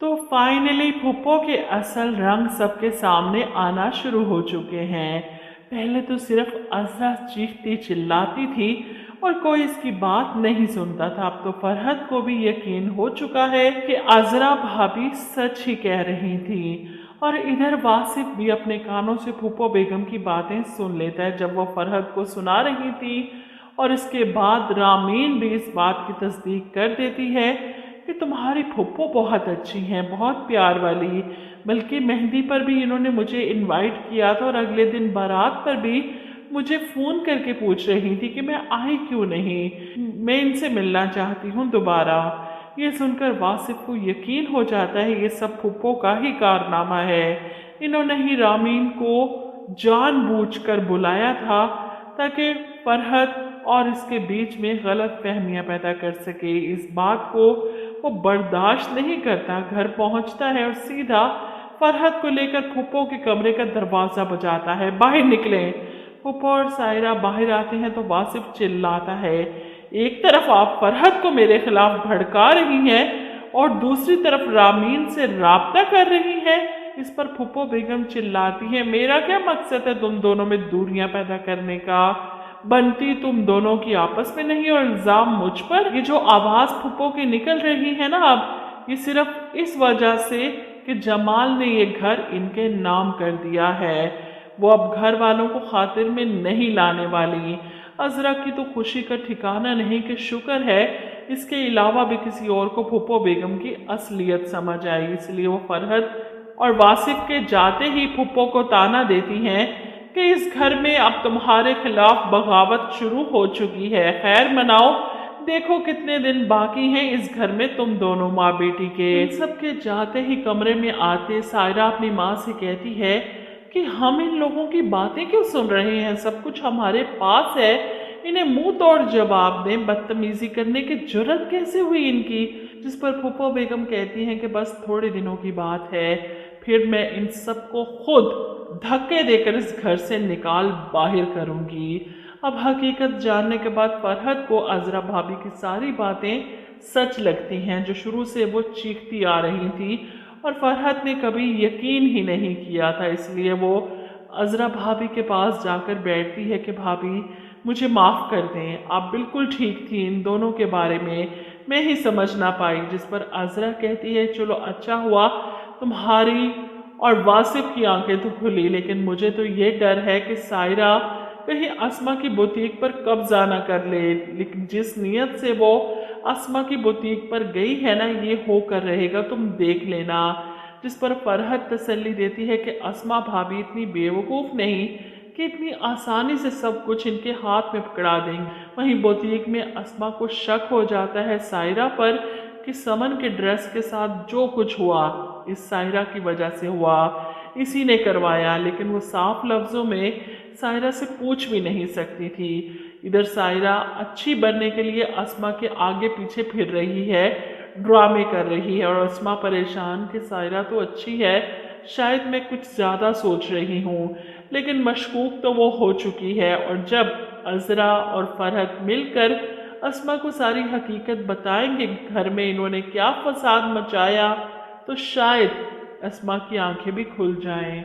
तो फाइनली फुप्पो के असल रंग सबके सामने आना शुरू हो चुके हैं। पहले तो सिर्फ अज़रा चीखती चिल्लाती थी और कोई इसकी बात नहीं सुनता था। अब तो फरहत को भी यकीन हो चुका है कि अज़रा भाभी सच ही कह रही थी। और इधर वासिफ भी अपने कानों से फुप्पो बेगम की बातें सुन लेता है जब वो फरहत को सुना रही थी। और इसके बाद रामीन भी इस बात की तस्दीक कर देती है कि तुम्हारी फुप्पो बहुत अच्छी हैं, बहुत प्यार वाली। बल्कि मेहंदी पर भी इन्होंने मुझे इनवाइट किया था और अगले दिन बारात पर भी मुझे फ़ोन करके पूछ रही थी कि मैं आई क्यों नहीं, मैं इनसे मिलना चाहती हूँ दोबारा। ये सुनकर वासिफ को यकीन हो जाता है ये सब फुप्पो का ही कारनामा है। इन्होंने ही रामीन को जानबूझकर बुलाया था ताकि फरहत और इसके बीच में गलत फहमियाँ पैदा कर सके। इस बात को वो बर्दाश्त नहीं करता, घर पहुंचता है और सीधा फरहत को लेकर फुप्पो के कमरे का दरवाज़ा बजाता है, बाहर निकलें। फुप्पो और सायरा बाहर आते हैं तो वासिफ चिल्लाता है, एक तरफ आप फरहत को मेरे खिलाफ भड़का रही हैं और दूसरी तरफ रामीन से राब्ता कर रही हैं। इस पर फुप्पो बेगम चिल्लाती है, मेरा क्या मकसद है तुम दोनों में दूरियां पैदा करने का, बनती तुम दोनों की आपस में नहीं और इल्जाम मुझ पर। ये जो आवाज फुप्पो की निकल रही है ना अब, ये सिर्फ इस वजह से कि जमाल ने ये घर इनके नाम कर दिया है। वो अब घर वालों को खातिर में नहीं लाने वाली। अज़रा की तो खुशी का ठिकाना नहीं कि शुक्र है इसके अलावा भी किसी और को फुप्पो बेगम की असलियत समझ आई। इसलिए वो फरहत और वासिफ के जाते ही फुप्पो को ताना देती हैं कि इस घर में अब तुम्हारे खिलाफ बगावत शुरू हो चुकी है, खैर मनाओ, देखो कितने दिन बाकी हैं इस घर में तुम दोनों माँ बेटी के। इन सबके जाते ही कमरे में आते सायरा अपनी माँ से कहती है कि हम इन लोगों की बातें क्यों सुन रहे हैं, सब कुछ हमारे पास है, इन्हें मुंह तोड़ जवाब दें, बदतमीजी करने की जुर्रत कैसे हुई इनकी। जिस पर फुप्पो बेगम कहती हैं कि बस थोड़े दिनों की बात है, फिर मैं इन सबको खुद धक्के देकर इस घर से निकाल बाहर करूंगी। अब हकीकत जानने के बाद फरहत को अज़रा भाभी की सारी बातें सच लगती हैं जो शुरू से वो चीखती आ रही थी और फरहत ने कभी यकीन ही नहीं किया था। इसलिए वो अज़रा भाभी के पास जाकर बैठती है कि भाभी मुझे माफ़ कर दें, आप बिल्कुल ठीक थी, इन दोनों के बारे में मैं ही समझ ना पाई। जिस पर अज़रा कहती है चलो अच्छा हुआ तुम्हारी और वासिफ की आंखें तो खुली, लेकिन मुझे तो ये डर है कि सायरा कहीं अस्मा की बुटीक पर कब्जा ना कर ले। लेकिन जिस नीयत से वो अस्मा की बुटीक पर गई है ना, ये होकर रहेगा, तुम देख लेना। जिस पर फरहत तसल्ली देती है कि अस्मा भाभी इतनी बेवकूफ़ नहीं कि इतनी आसानी से सब कुछ इनके हाथ में पकड़ा देंगे। वहीं बुटीक में अस्मा को शक हो जाता है सायरा पर कि समन के ड्रेस के साथ जो कुछ हुआ इस सायरा की वजह से हुआ, इसी ने करवाया, लेकिन वो साफ लफ्ज़ों में सायरा से पूछ भी नहीं सकती थी। इधर सायरा अच्छी बनने के लिए अस्मा के आगे पीछे फिर रही है, ड्रामे कर रही है और अस्मा परेशान कि सायरा तो अच्छी है, शायद मैं कुछ ज़्यादा सोच रही हूँ। लेकिन मशकूक तो वो हो चुकी है और जब अज़रा और फरहत मिलकर अस्मा को सारी हकीकत बताएंगे घर में इन्होंने क्या फसाद मचाया, तो शायद अस्मा की आंखें भी खुल जाएं।